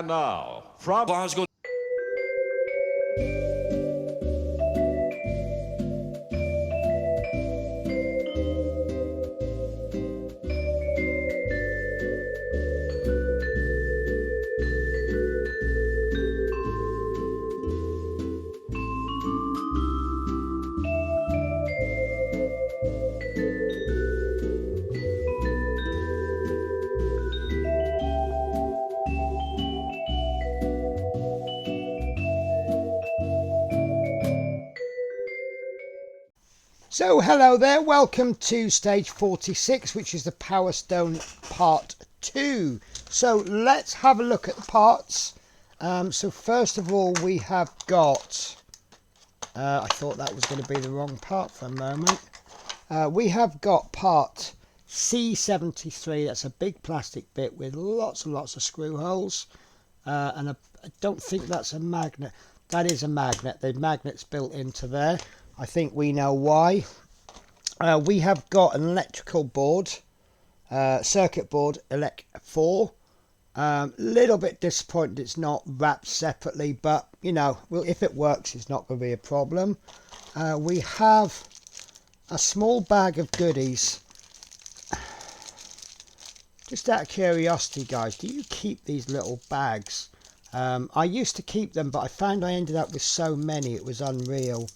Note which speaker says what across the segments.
Speaker 1: And now, from Glasgow.
Speaker 2: So hello there, welcome to stage 46, which is the Power Stone part 2. So let's have a look at the parts. So first of all we have got, I thought that was going to be the wrong part for a moment. We have got part C73, that's a big plastic bit with lots and lots of screw holes. And I don't think that's a magnet. That is a magnet, the magnet's built into there. I think we know why. We have got an electrical board, circuit board, elect 4. Little bit disappointed it's not wrapped separately, but you know, well, if it works, it's not going to be a problem. We have a small bag of goodies. Just out of curiosity, guys, do you keep these little bags? I used to keep them, but I found I ended up with so many it was unreal.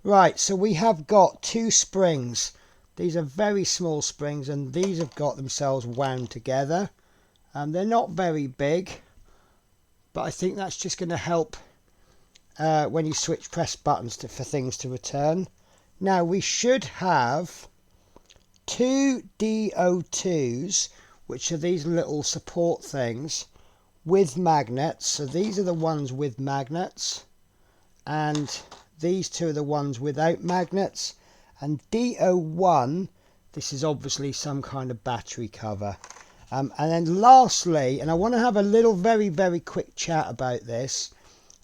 Speaker 2: Right, so we have got 2 springs. These are very small springs, and these have got themselves wound together. They're not very big, but I think that's just going to help when you press buttons for things to return. Now we should have 2 DO2s, which are these little support things with magnets. So these are the ones with magnets, and these 2 are the ones without magnets. And DO1, this is obviously some kind of battery cover. And then lastly, and I want to have a little very quick chat about this.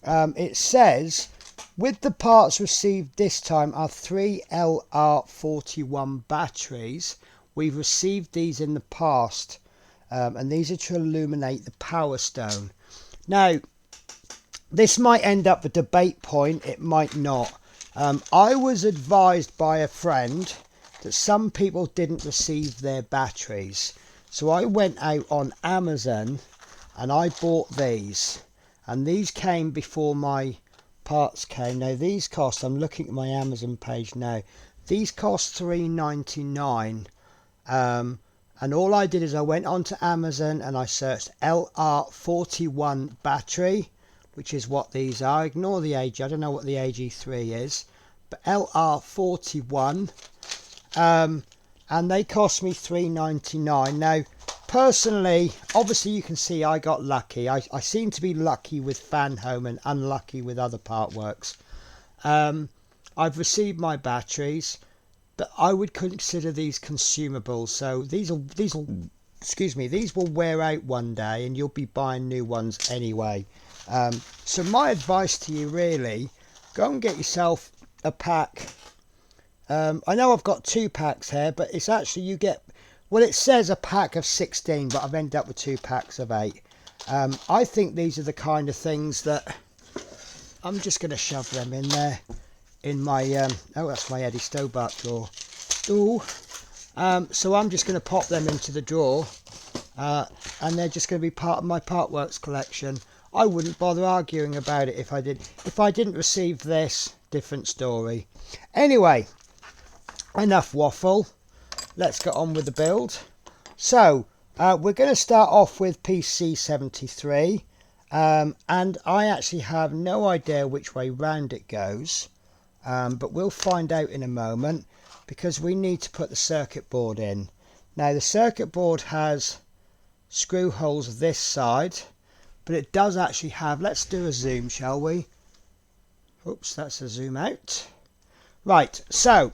Speaker 2: It says, with the parts received this time are 3 LR41 batteries. We've received these in the past. And these are to illuminate the Power Stone. Now, this might end up a debate point, it might not. I was advised by a friend that some people didn't receive their batteries. So I went out on Amazon and I bought these. And these came before my parts came. Now these cost, I'm looking at my Amazon page now, these cost $3.99. And all I did is I went onto Amazon and I searched LR41 battery, which is what these are. Ignore the AG, I don't know what the AG3 is, but LR41, and they cost me $3.99. Now personally, obviously you can see I got lucky. I seem to be lucky with Fanhome and unlucky with other part works. I've received my batteries, but I would consider these consumables. So these will wear out one day and you'll be buying new ones anyway. So my advice to you, really, go and get yourself a pack. I know I've got 2 packs here, but it's actually, you get, well, it says a pack of 16, but I've ended up with 2 packs of 8. I think these are the kind of things that I'm just going to shove them in there in my oh, that's my Eddie Stobart drawer. Ooh. So I'm just going to pop them into the drawer, and they're just going to be part of my Partworks collection. I wouldn't bother arguing about it if I did. If I didn't receive this, different story. Anyway, enough waffle. Let's get on with the build. So we're going to start off with PC73, and I actually have no idea which way round it goes, but we'll find out in a moment, because we need to put the circuit board in. Now the circuit board has screw holes this side, but it does actually have, let's do a zoom, shall we? Oops, that's a zoom out. Right, so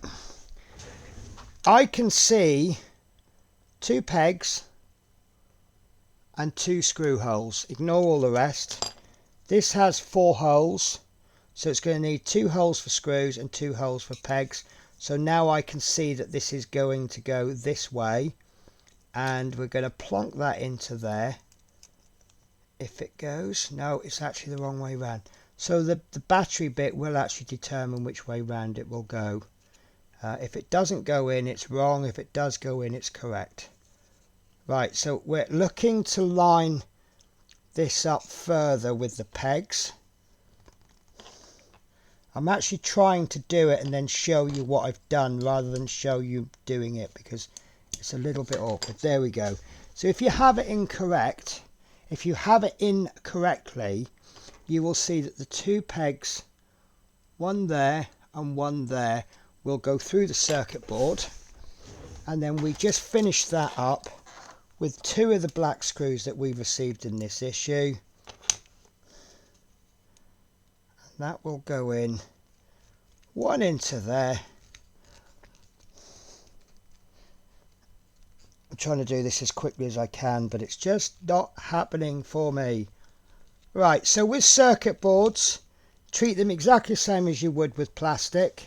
Speaker 2: I can see 2 pegs and 2 screw holes. Ignore all the rest. This has 4 holes, so it's going to need 2 holes for screws and 2 holes for pegs. So now I can see that this is going to go this way, and we're going to plonk that into there. if it goes. No, it's actually the wrong way round. So the battery bit will actually determine which way round it will go. If it doesn't go in, it's wrong. If it does go in, it's correct. Right, so we're looking to line this up further with the pegs. I'm actually trying to do it and then show you what I've done rather than show you doing it, because it's a little bit awkward. There we go. So if you have it incorrectly, you will see that the two pegs, one there and one there, will go through the circuit board, and then we just finish that up with two of the black screws that we received in this issue. And that will go in, one into there. I'm trying to do this as quickly as I can, but it's just not happening for me. Right, so with circuit boards, treat them exactly the same as you would with plastic.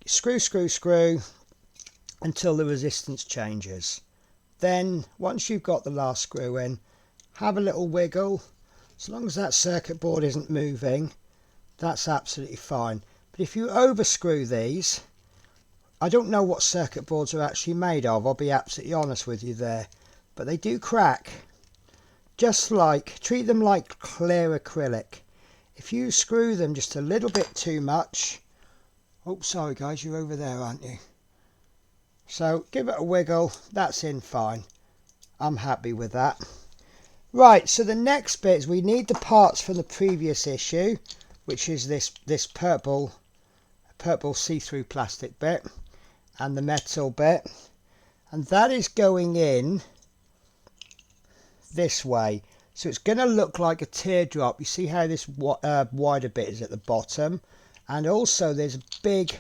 Speaker 2: Screw, screw, screw until the resistance changes. Then, once you've got the last screw in, have a little wiggle. As long as that circuit board isn't moving, that's absolutely fine. But if you overscrew these, I don't know what circuit boards are actually made of, I'll be absolutely honest with you there, but they do crack. Treat them like clear acrylic. If you screw them just a little bit too much, oh sorry guys, you're over there aren't you? So give it a wiggle, that's in fine. I'm happy with that. Right, so the next bit is we need the parts from the previous issue, which is this purple see-through plastic bit and the metal bit, and that is going in this way, so it's going to look like a teardrop. You see how this wider bit is at the bottom, and also there's a big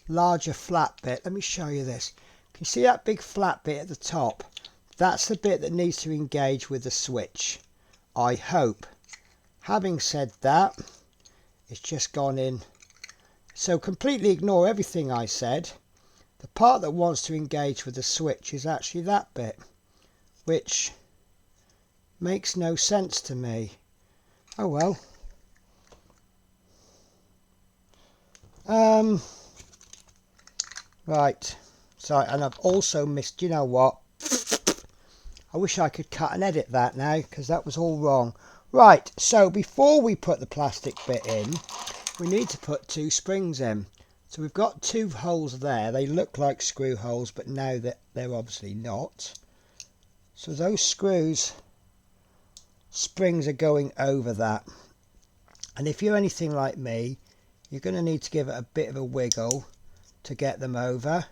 Speaker 2: larger flat bit. Let me show you this. Can you see that big flat bit at the top? That's the bit that needs to engage with the switch, I hope. Having said that, it's just gone in, so completely ignore everything I said. The part that wants to engage with the switch is actually that bit, which makes no sense to me. Oh well. Right. Sorry, and I've also missed, you know what? I wish I could cut and edit that now, because that was all wrong. Right, so before we put the plastic bit in, we need to put two springs in. So we've got two holes there. They look like screw holes, but now they're obviously not. So those springs are going over that. And if you're anything like me, you're going to need to give it a bit of a wiggle to get them over.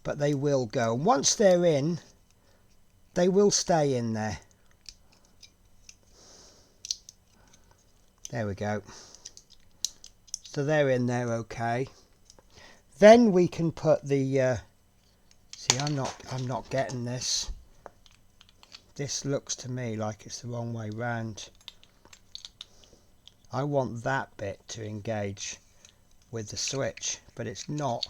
Speaker 2: But they will go. And once they're in, they will stay in there. There we go. So they're in there okay. Then we can put the see, I'm not getting this. This looks to me like it's the wrong way round. I want that bit to engage with the switch, but it's not.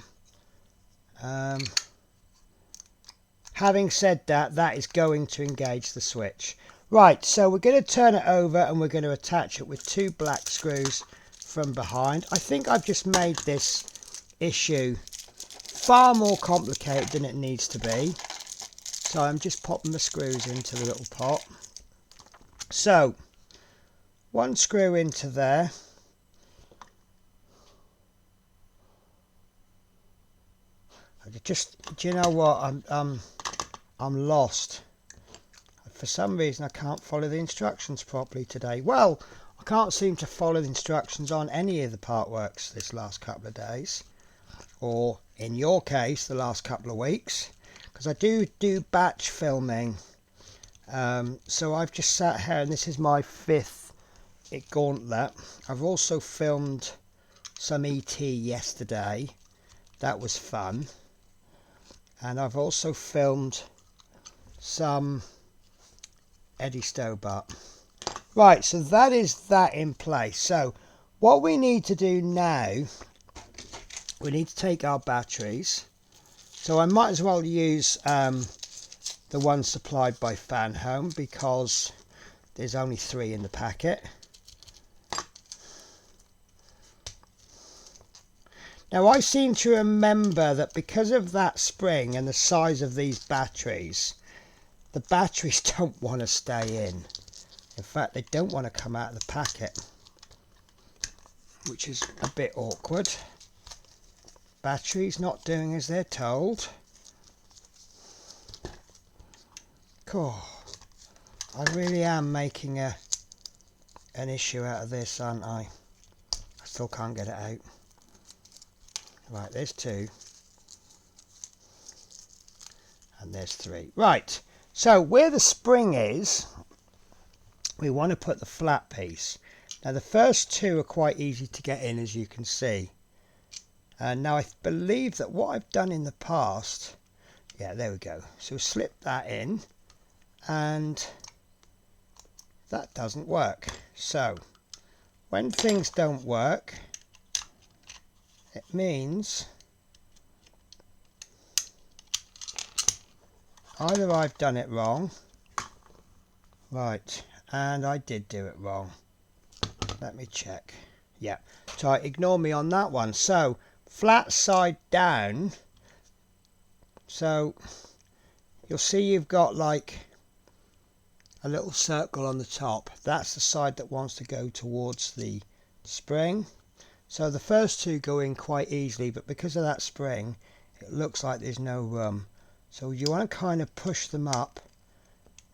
Speaker 2: Having said that, that is going to engage the switch. Right, so we're going to turn it over and we're going to attach it with two black screws from behind. I think I've just made this issue far more complicated than it needs to be. So I'm just popping the screws into the little pot. So, one screw into there. Do you know what? I'm lost. For some reason I can't follow the instructions properly today. Well, I can't seem to follow the instructions on any of the part works this last couple of days, or in your case the last couple of weeks, because I do batch filming. So I've just sat here and this is my 5th Gauntlet. I've also filmed some ET yesterday, that was fun, and I've also filmed some Eddie Stobart. Right, so that is that in place. So what we need to do now, we need to take our batteries. So I might as well use the one supplied by Fanhome, because there's only 3 in the packet. Now I seem to remember that because of that spring and the size of these batteries, the batteries don't want to stay in. In fact, they don't want to come out of the packet, which is a bit awkward. Batteries not doing as they're told. Cool. I really am making an issue out of this, aren't I? I still can't get it out. Right, there's 2. And there's 3. Right, so where the spring is, we want to put the flat piece. Now the first 2 are quite easy to get in, as you can see. Now I believe that what I've done in the past, yeah, there we go. So slip that in, and that doesn't work. So when things don't work, it means either I've done it wrong, right, and I did do it wrong. Let me check. Yeah, so ignore me on that one. So flat side down, so you'll see you've got like a little circle on the top. That's the side that wants to go towards the spring. So the first 2 go in quite easily, but because of that spring, it looks like there's no room. So you want to kind of push them up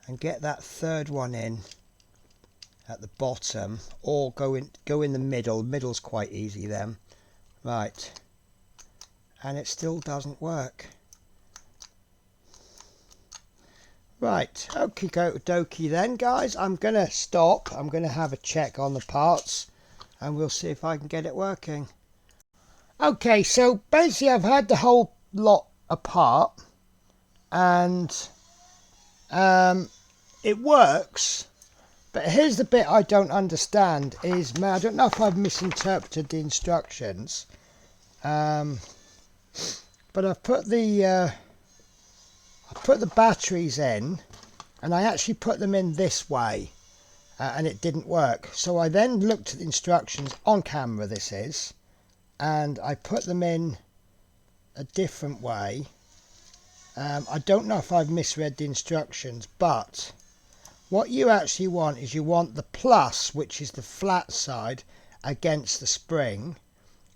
Speaker 2: and get that 3rd one in at the bottom, or go in the middle. Middle's quite easy then. Right. And it still doesn't work. Right, okie dokie then, guys. I'm going to stop. I'm going to have a check on the parts, and we'll see if I can get it working. Okay, so basically I've had the whole lot apart, and it works, but here's the bit I don't understand is, I don't know if I've misinterpreted the instructions, but I've put the batteries in, and I actually put them in this way. And it didn't work, so I then looked at the instructions on camera, this is, and I put them in a different way. I don't know if I've misread the instructions, but what you actually want is you want the plus, which is the flat side, against the spring,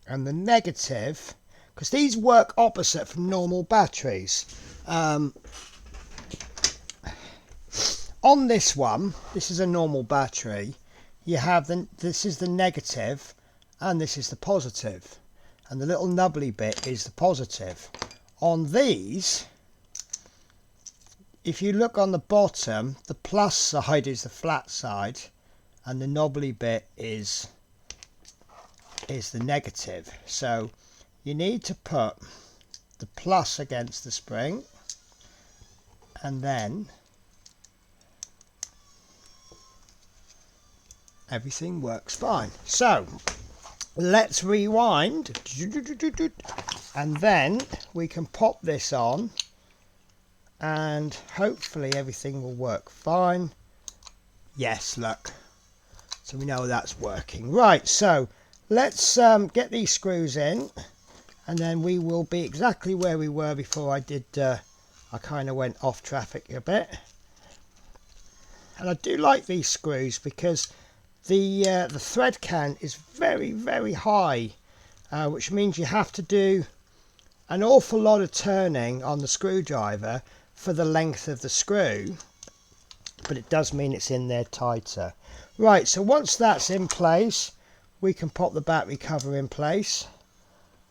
Speaker 2: and the negative, because these work opposite from normal batteries. On this one, this is a normal battery, you have this is the negative and this is the positive, and the little nubbly bit is the positive. On these, if you look on the bottom, the plus side is the flat side and the knobbly bit is the negative. So you need to put the plus against the spring, and then everything works fine. So let's rewind, and then we can pop this on, and hopefully everything will work fine. Yes, look, so we know that's working. Right, so let's get these screws in, and then we will be exactly where we were before I did I kind of went off traffic a bit. And I do like these screws because the thread count is very, very high, which means you have to do an awful lot of turning on the screwdriver for the length of the screw, but it does mean it's in there tighter. Right, so once that's in place, we can pop the battery cover in place,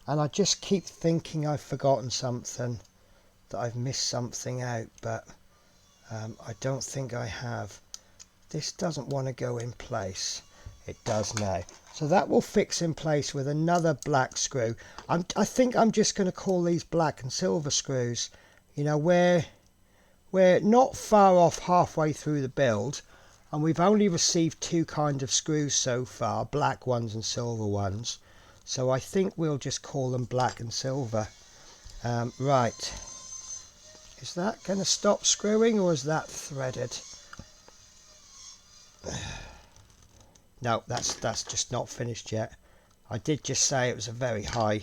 Speaker 2: and I just keep thinking I've forgotten something, that I've missed something out, but I don't think I have. This doesn't want to go in place. It does now. So that will fix in place with another black screw. I think I'm just going to call these black and silver screws. You know, we're not far off halfway through the build, and we've only received 2 kinds of screws so far, black ones and silver ones. So I think we'll just call them black and silver. Right. Is that going to stop screwing, or is that threaded? No, that's just not finished yet. I did just say it was a very high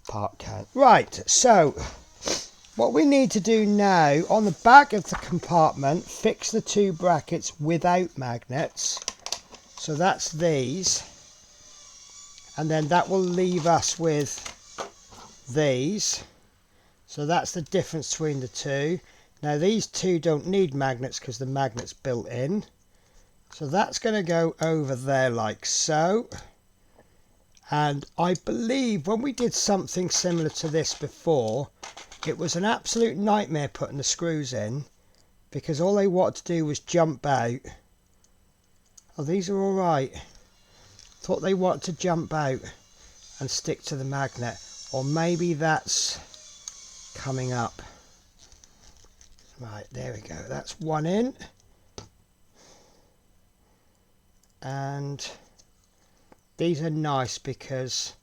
Speaker 2: part count. Right, so what we need to do now, on the back of the compartment, fix the two brackets without magnets. So that's these. And then that will leave us with these. So that's the difference between the two. Now these two don't need magnets because the magnet's built in. So that's going to go over there like so. And I believe when we did something similar to this before, it was an absolute nightmare putting the screws in, because all they wanted to do was jump out. Oh, these are all right. Thought they wanted to jump out and stick to the magnet. Or maybe that's coming up. Right, there we go. That's one in. And these are nice because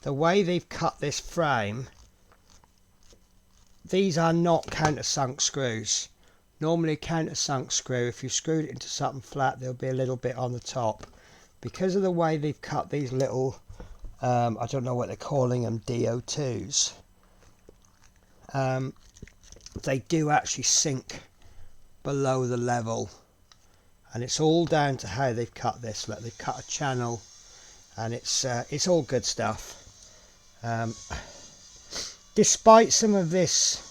Speaker 2: the way they've cut this frame, these are not countersunk screws. Normally a countersunk screw, if you screwed it into something flat, there'll be a little bit on the top. Because of the way they've cut these little, I don't know what they're calling them, DO2s, they do actually sink below the level. And it's all down to how they've cut this. Look, they've cut a channel, and it's all good stuff. Despite some of this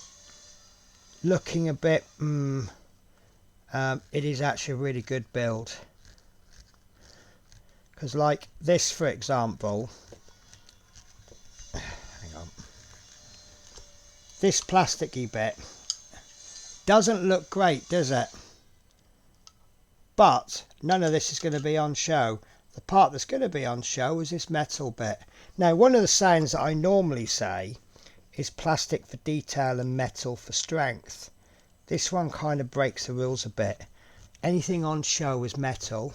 Speaker 2: looking a bit, it is actually a really good build. Because like this, for example, hang on, this plasticky bit doesn't look great, does it? But none of this is going to be on show. The part that's going to be on show is this metal bit. Now, one of the sayings that I normally say is plastic for detail and metal for strength. This one kind of breaks the rules a bit. Anything on show is metal,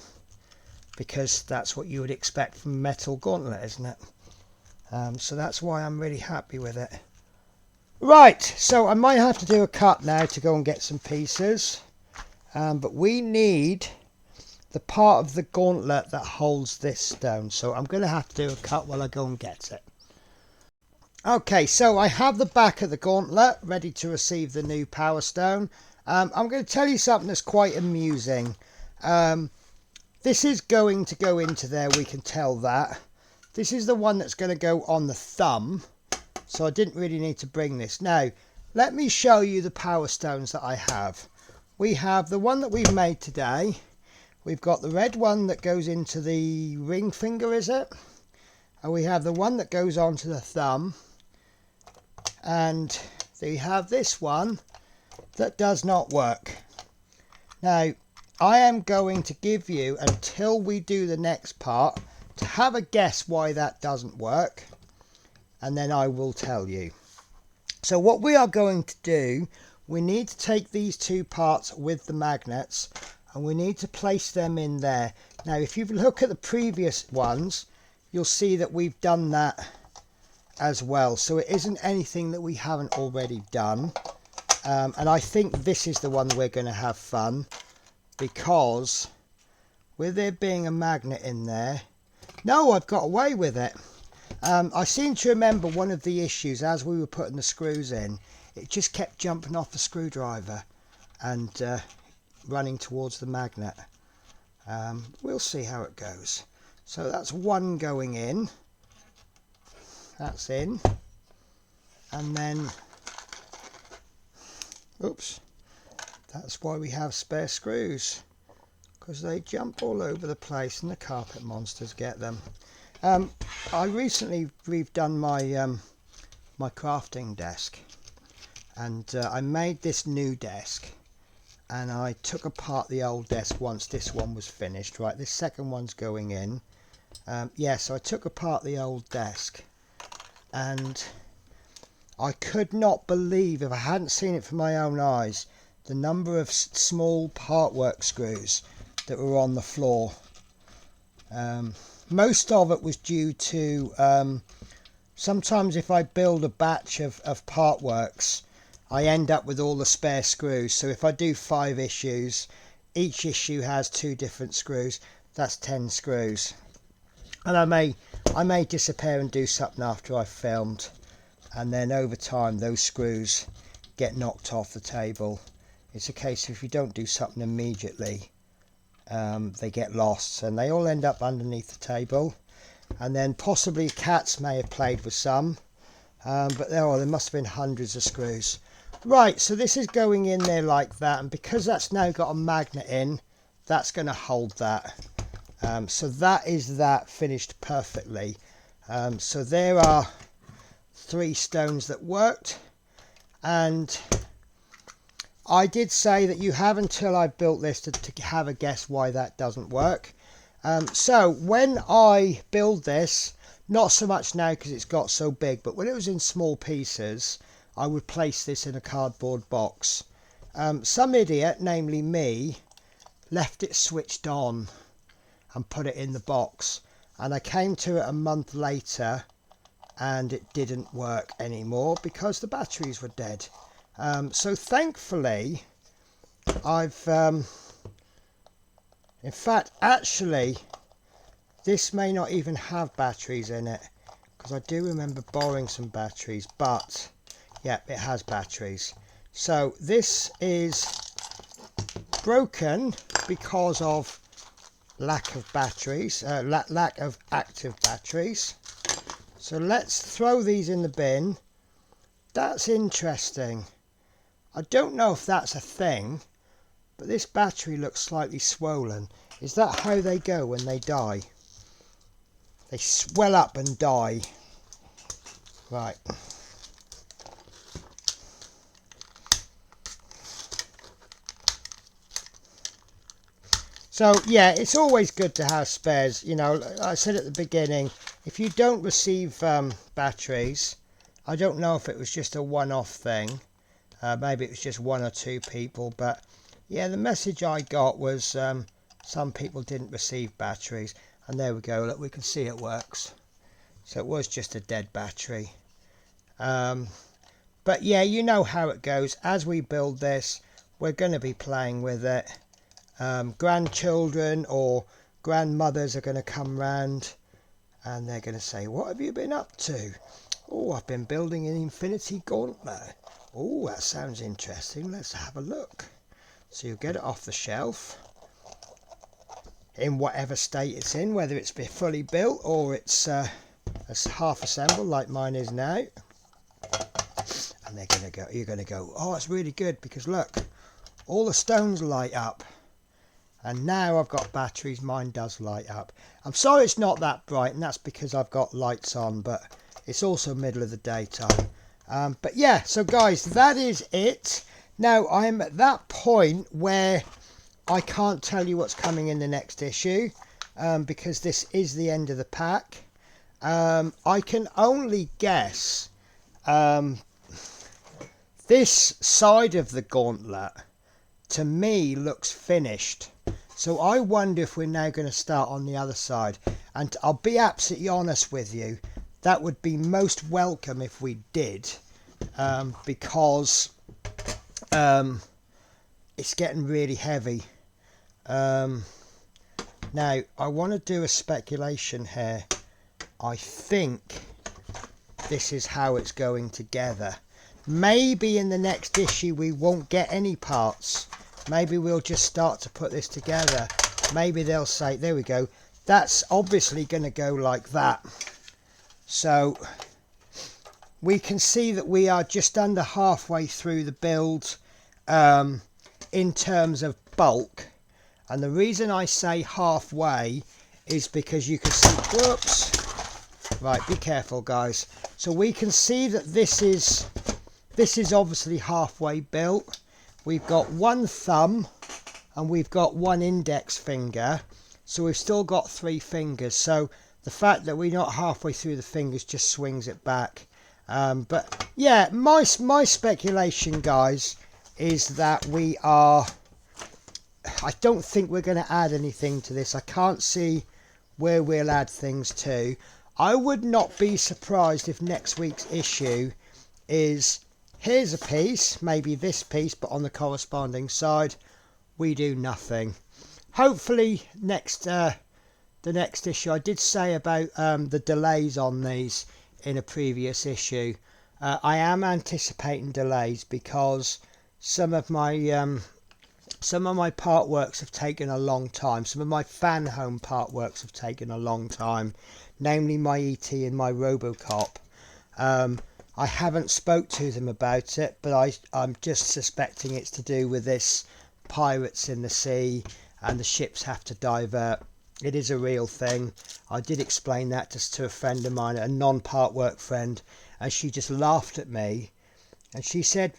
Speaker 2: because that's what you would expect from a metal gauntlet, isn't it? So that's why I'm really happy with it. Right, so I might have to do a cut now to go and get some pieces. But we need the part of the gauntlet that holds this down. So I'm going to have to do a cut while I go and get it. Okay, so I have the back of the gauntlet ready to receive the new power stone. I'm going to tell you something that's quite amusing. This is going to go into there, we can tell that. This is the one that's going to go on the thumb. So I didn't really need to bring this. Now, let me show you the power stones that I have. We have the one that we've made today. We've got the red one that goes into the ring finger, is it? And we have the one that goes onto the thumb. And we have this one that does not work. Now, I am going to give you, until we do the next part, to have a guess why that doesn't work. And then I will tell you. So what we are going to do, we need to take these two parts with the magnets and we need to place them in there. Now, if you look at the previous ones, you'll see that we've done that as well. So it isn't anything that we haven't already done. And I think this is the one we're going to have fun, because with there being a magnet in there, no, I've got away with it. I seem to remember one of the issues as we were putting the screws in, it just kept jumping off the screwdriver and running towards the magnet. We'll see how it goes. So that's one going in. That's in. And then, oops, that's why we have spare screws, because they jump all over the place and the carpet monsters get them. I recently redone my my crafting desk, and I made this new desk, and I took apart the old desk once this one was finished. Right, this second one's going in. So I took apart the old desk, and I could not believe, if I hadn't seen it from my own eyes, the number of small partwork screws that were on the floor. Most of it was due to sometimes if I build a batch of partworks, I end up with all the spare screws. So if I do 5 issues, each issue has 2 different screws. That's 10 screws. And I may disappear and do something after I've filmed, and then over time those screws get knocked off the table. It's a case of if you don't do something immediately, they get lost and they all end up underneath the table. And then possibly cats may have played with some, but there must have been hundreds of screws. Right, so this is going in there like that, and because that's now got a magnet in, that's going to hold that. So that is that finished perfectly. So there are 3 stones that worked, and I did say that you have until I've built this to have a guess why that doesn't work. So when I build this, not so much now because it's got so big, but when it was in small pieces, I would place this in a cardboard box. Some idiot, namely me, left it switched on and put it in the box, and I came to it a month later and it didn't work anymore because the batteries were dead. So thankfully I've in fact, actually this may not even have batteries in it, because I do remember borrowing some batteries, but yeah, it has batteries. So this is broken because of lack of batteries, lack of active batteries. So let's throw these in the bin. That's interesting. I don't know if that's a thing, but this battery looks slightly swollen. Is that how they go when they die? They swell up and die. Right. So yeah, it's always good to have spares. You know, like I said at the beginning, if you don't receive batteries, I don't know if it was just a one-off thing. Maybe it was just 1 or 2 people, but yeah, the message I got was some people didn't receive batteries. And there we go, look, we can see it works. So it was just a dead battery. But yeah, you know how it goes. As we build this, we're going to be playing with it. Grandchildren or grandmothers are going to come round and they're going to say, what have you been up to? Oh, I've been building an Infinity Gauntlet. Oh, that sounds interesting. Let's have a look. So you get it off the shelf in whatever state it's in, whether it's fully built or it's half assembled like mine is now. And they're going to go, you're going to go, oh, it's really good because look, all the stones light up. And now I've got batteries, mine does light up. I'm sorry it's not that bright, and that's because I've got lights on, but it's also middle of the daytime. But yeah, so guys, that is it. Now I'm at that point where I can't tell you what's coming in the next issue, because this is the end of the pack. I can only guess this side of the gauntlet to me looks finished. So I wonder if we're now going to start on the other side. And I'll be absolutely honest with you, that would be most welcome if we did, because it's getting really heavy. Now I want to do a speculation here. I think this is how it's going together. Maybe in the next issue we won't get any parts. Maybe we'll just start to put this together. Maybe they'll say, there we go, that's obviously going to go like that. So we can see that we are just under halfway through the build in terms of bulk. And the reason I say halfway is because you can see, whoops, right, be careful guys. So we can see that this is obviously halfway built. We've got 1 thumb and we've got 1 index finger, so we've still got 3 fingers. So the fact that we're not halfway through the fingers just swings it back. But yeah, my speculation guys is that we are, I don't think we're going to add anything to this. I can't see where we'll add things to. I would not be surprised if next week's issue is, here's a piece, maybe this piece, but on the corresponding side. we do nothing. Hopefully the next issue, I did say about the delays on these in a previous issue. I am anticipating delays because some of my part works have taken a long time. Some of my Fanhome part works have taken a long time, namely my ET and my Robocop. I haven't spoke to them about it, but I'm just suspecting it's to do with this pirates in the sea and the ships have to divert. It is a real thing. I did explain that just to a friend of mine, a non-part work friend, and she just laughed at me. And she said,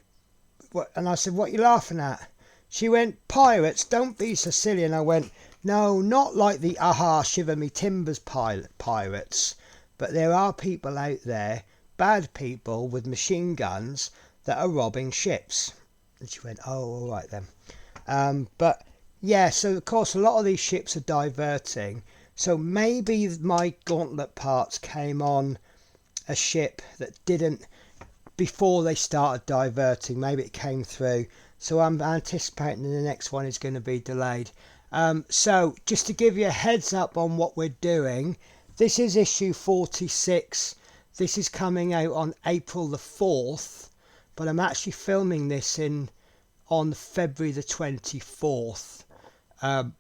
Speaker 2: "What?" And I said, "What are you laughing at?" She went, "Pirates, don't be so silly." And I went, "No, not like the aha shiver me timbers pirates, but there are people out there, bad people with machine guns, that are robbing ships." And she went, "Oh, all right then." But yeah, so of course a lot of these ships are diverting. So maybe my gauntlet parts came on a ship that didn't, before they started diverting, maybe it came through. So I'm anticipating the next one is going to be delayed. So just to give you a heads up on what we're doing, this is issue 46. This is coming out on April the 4th, but I'm actually filming this on February the 24th,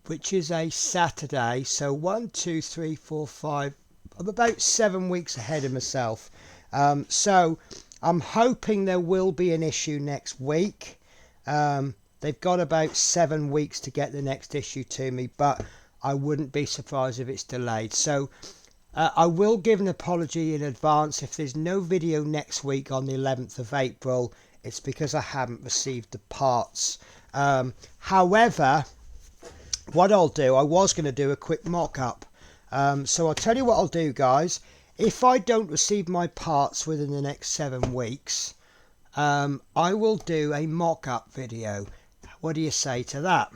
Speaker 2: which is a Saturday. So 1, 2, 3, 4, 5. I'm about 7 weeks ahead of myself. So I'm hoping there will be an issue next week. They've got about 7 weeks to get the next issue to me, but I wouldn't be surprised if it's delayed. So I will give an apology in advance if there's no video next week on the 11th of April. It's because I haven't received the parts. However, what I'll do, I was going to do a quick mock-up. So I'll tell you what I'll do, guys. If I don't receive my parts within the next 7 weeks, I will do a mock-up video. What do you say to that?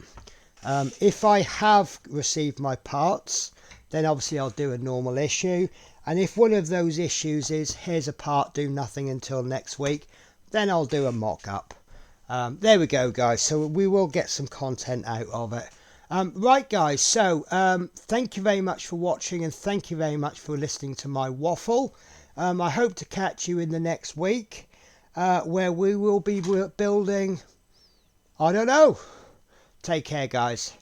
Speaker 2: If I have received my parts, then obviously I'll do a normal issue. And if one of those issues is, here's a part, do nothing until next week, then I'll do a mock-up. There we go, guys. So we will get some content out of it. Right, guys. So thank you very much for watching, and thank you very much for listening to my waffle. I hope to catch you in the next week, where we will be building, I don't know. Take care, guys.